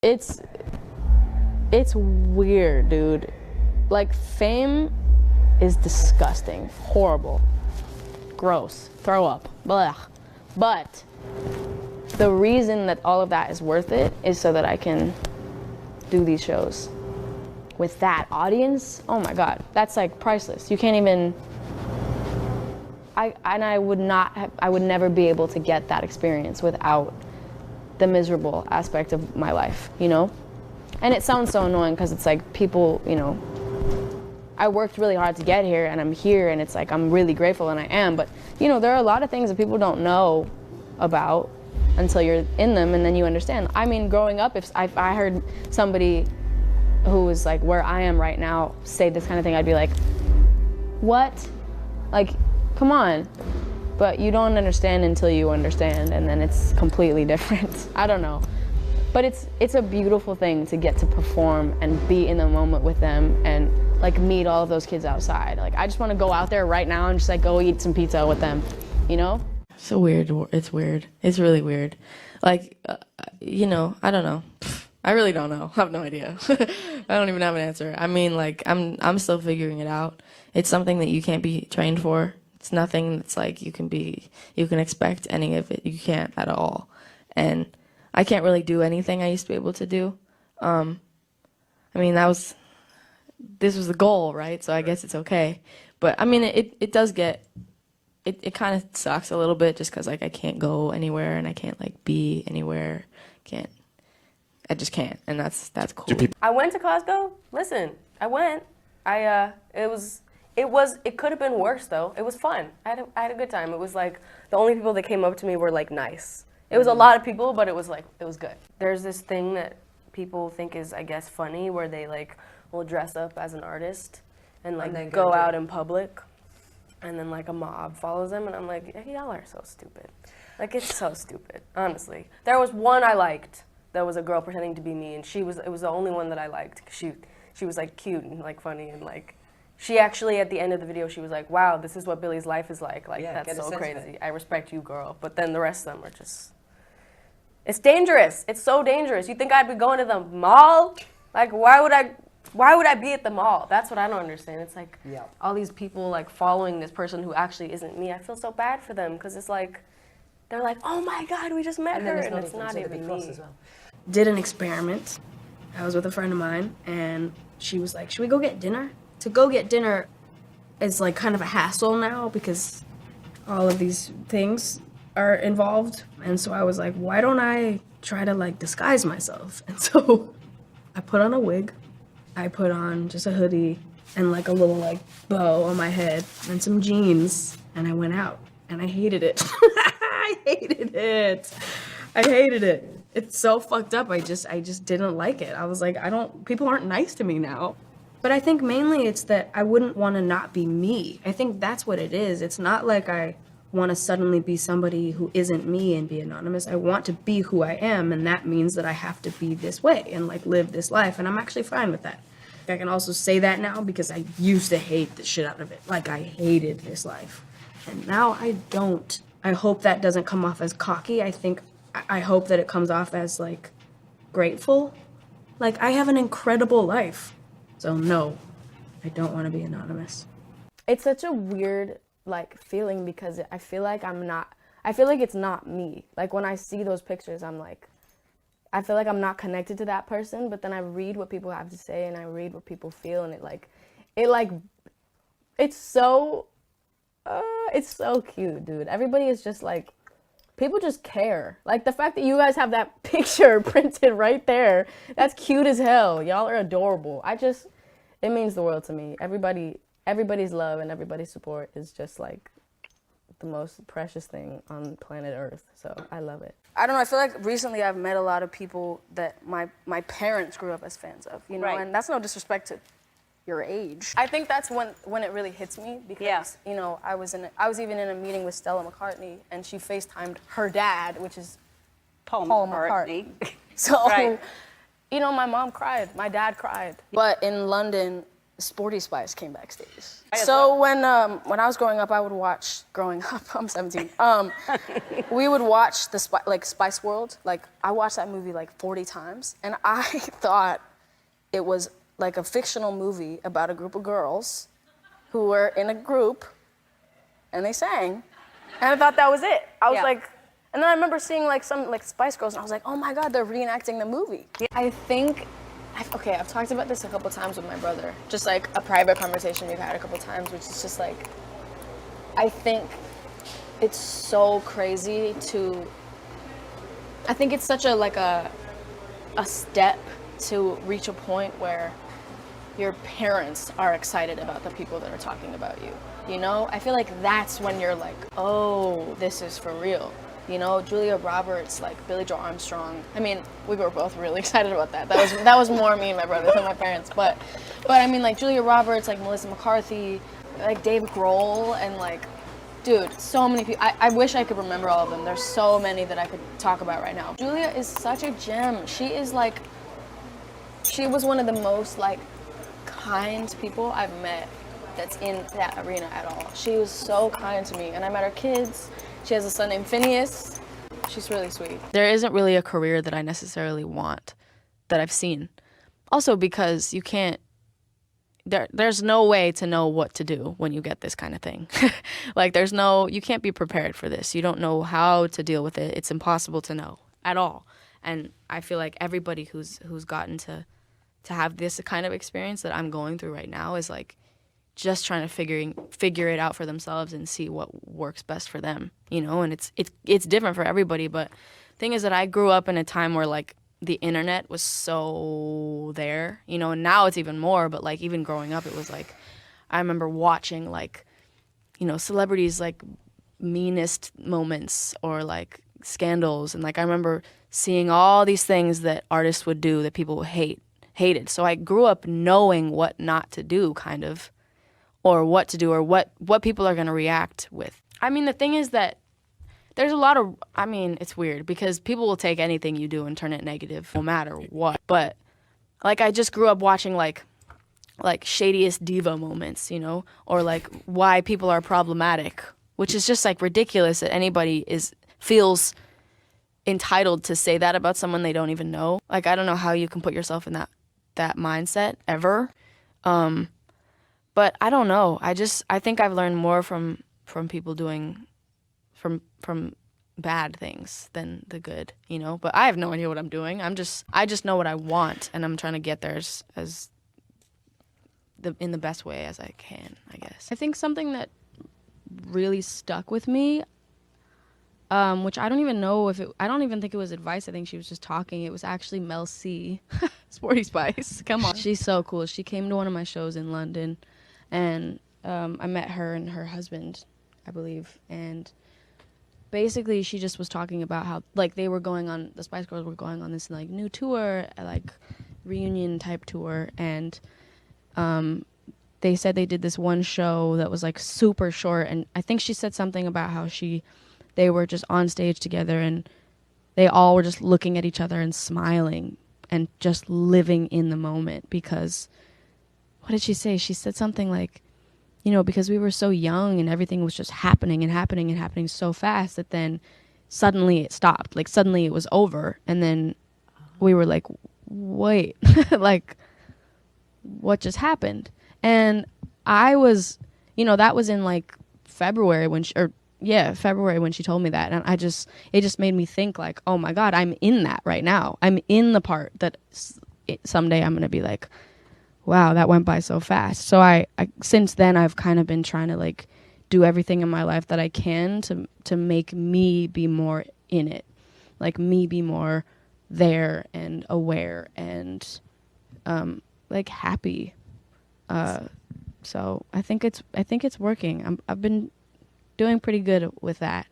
It's weird, dude. Like, fame is disgusting, horrible, gross, throw up, blah. But the reason that all of that is worth it is so that I can do these shows with that audience. Oh my God, that's like priceless. You can't even. I would never be able to get that experience without the miserable aspect of my life, you know? And it sounds so annoying because it's like people, you know, I worked really hard to get here and I'm here and it's like I'm really grateful and I am, but you know, there are a lot of things that people don't know about until you're in them and then you understand. I mean, growing up, if I heard somebody who was like where I am right now say this kind of thing, I'd be like, what? Like, come on. But you don't understand until you understand, and then it's completely different. I don't know. But it's a beautiful thing to get to perform and be in the moment with them and like meet all of those kids outside. Like, I just want to go out there right now and just like go eat some pizza with them, you know? So weird. It's weird. It's really weird. Like, you know, I don't know. I really don't know. I have no idea. I don't even have an answer. I mean, like, I'm still figuring it out. It's something that you can't be trained for. It's nothing that's like you can expect any of it. You can't at all. And I can't really do anything I used to be able to do. I mean, this was the goal, right? So I guess it's okay. But I mean, it does get, it kind of sucks a little bit just because like I can't go anywhere and I can't like be anywhere. I just can't. And that's cool. I went to Costco. Listen, I went. It could have been worse though. It was fun. I had a good time. It was like, the only people that came up to me were like nice. It was a lot of people, but it was good. There's this thing that people think is, I guess, funny where they like will dress up as an artist and like go out in public and then like a mob follows them and I'm like, hey, y'all are so stupid. Like, it's so stupid, honestly. There was one I liked that was a girl pretending to be me and it was the only one that I liked. She was like cute and like funny and like, she actually, at the end of the video, she was like, wow, this is what Billie's life is like. Like, yeah, that's so crazy. I respect you, girl. But then the rest of them are just, it's dangerous. It's so dangerous. You think I'd be going to the mall? Like, why would I be at the mall? That's what I don't understand. It's like all these people like following this person who actually isn't me. I feel so bad for them because it's like, they're like, oh my God, we just met her. And it's not even me. Did an experiment. I was with a friend of mine and she was like, should we go get dinner? To go get dinner is like kind of a hassle now because all of these things are involved. And so I was like, why don't I try to like disguise myself? And so I put on a wig, I put on just a hoodie and like a little like bow on my head and some jeans and I went out and I hated it. I hated it. It's so fucked up. I just didn't like it. I was like, people aren't nice to me now. But I think mainly it's that I wouldn't want to not be me. I think that's what it is. It's not like I want to suddenly be somebody who isn't me and be anonymous. I want to be who I am, and that means that I have to be this way and like live this life, and I'm actually fine with that. I can also say that now because I used to hate the shit out of it. Like, I hated this life. And now I don't. I hope that doesn't come off as cocky. I hope that it comes off as like grateful. Like, I have an incredible life. So no, I don't want to be anonymous. It's such a weird like feeling because I feel like it's not me. Like, when I see those pictures, I'm like, I feel like I'm not connected to that person, but then I read what people have to say and I read what people feel and it's so cute, dude. Everybody is just like, people just care. Like, the fact that you guys have that picture printed right there, that's cute as hell. Y'all are adorable. It means the world to me. Everybody's love and everybody's support is just like the most precious thing on planet Earth. So I love it. I don't know, I feel like recently I've met a lot of people that my parents grew up as fans of, you know, right. And that's no disrespect to your age. I think that's when it really hits me because, you know, I was even in a meeting with Stella McCartney and she FaceTimed her dad, which is Paul McCartney. So, right. You know, my mom cried, my dad cried. But in London, Sporty Spice came backstage. So when I was growing up, I'm 17. We would watch the Spice World. Like I watched that movie like 40 times, and I thought it was like a fictional movie about a group of girls who were in a group and they sang. And I thought that was it. I was like, and then I remember seeing like some like Spice Girls and I was like, oh my God, they're reenacting the movie. I think, I've talked about this a couple times with my brother. Just like a private conversation we've had a couple times, which is just like, I think it's so crazy I think it's such a step to reach a point where your parents are excited about the people that are talking about you. You know, I feel like that's when you're like, oh, this is for real. You know, Julia Roberts, like Billie Joe Armstrong. I mean, we were both really excited about that. That was more me and my brother than my parents. But I mean, like Julia Roberts, like Melissa McCarthy, like Dave Grohl, and like, dude, so many people. I wish I could remember all of them. There's so many that I could talk about right now. Julia is such a gem. She was one of the most like kind people I've met that's in that arena at all. She was so kind to me, and I met her kids. She has a son named Phineas. She's really sweet. There isn't really a career that I necessarily want that I've seen. Also because you can't, there's no way to know what to do when you get this kind of thing. Like you can't be prepared for this. You don't know how to deal with it. It's impossible to know at all. And I feel like everybody who's gotten to have this kind of experience that I'm going through right now is like just trying to figure it out for themselves and see what works best for them, you know. And it's different for everybody. But the thing is that I grew up in a time where like the internet was so there, you know, and now it's even more. But like even growing up, it was like I remember watching like, you know, celebrities like meanest moments or like scandals, and like I remember seeing all these things that artists would do that people hated. So I grew up knowing what not to do, kind of, or what to do, or what people are going to react with. I mean, the thing is that there's a lot of, I mean, it's weird because people will take anything you do and turn it negative no matter what. But like I just grew up watching like shadiest diva moments, you know, or like why people are problematic, which is just like ridiculous that anybody feels entitled to say that about someone they don't even know. Like I don't know how you can put yourself in that mindset ever. But I don't know. I think I've learned more from people doing from bad things than the good, you know. But I have no idea what I'm doing. I just know what I want, and I'm trying to get there in the best way as I can, I guess. I think something that really stuck with me, which I don't even think it was advice. I think she was just talking. It was actually Mel C. Sporty Spice. Come on. She's so cool. She came to one of my shows in London, and I met her and her husband, I believe. And basically she just was talking about how like the Spice Girls were going on this like new tour, like reunion type tour, and they said they did this one show that was like super short, and I think she said something about how they were just on stage together and they all were just looking at each other and smiling and just living in the moment. Because what did she say? She said something like, you know, because we were so young and everything was just happening and happening and happening so fast that then suddenly it stopped. Like suddenly it was over, and then we were like, wait, like what just happened? And I was, you know, that was in like February when she told me that. And it just made me think like, oh my God, I'm in that right now. I'm in the part that someday I'm going to be like, wow, that went by so fast. So I since then I've kind of been trying to like do everything in my life that I can to make me be more in it. Like me be more there and aware and like happy. So I think it's working. I've been doing pretty good with that.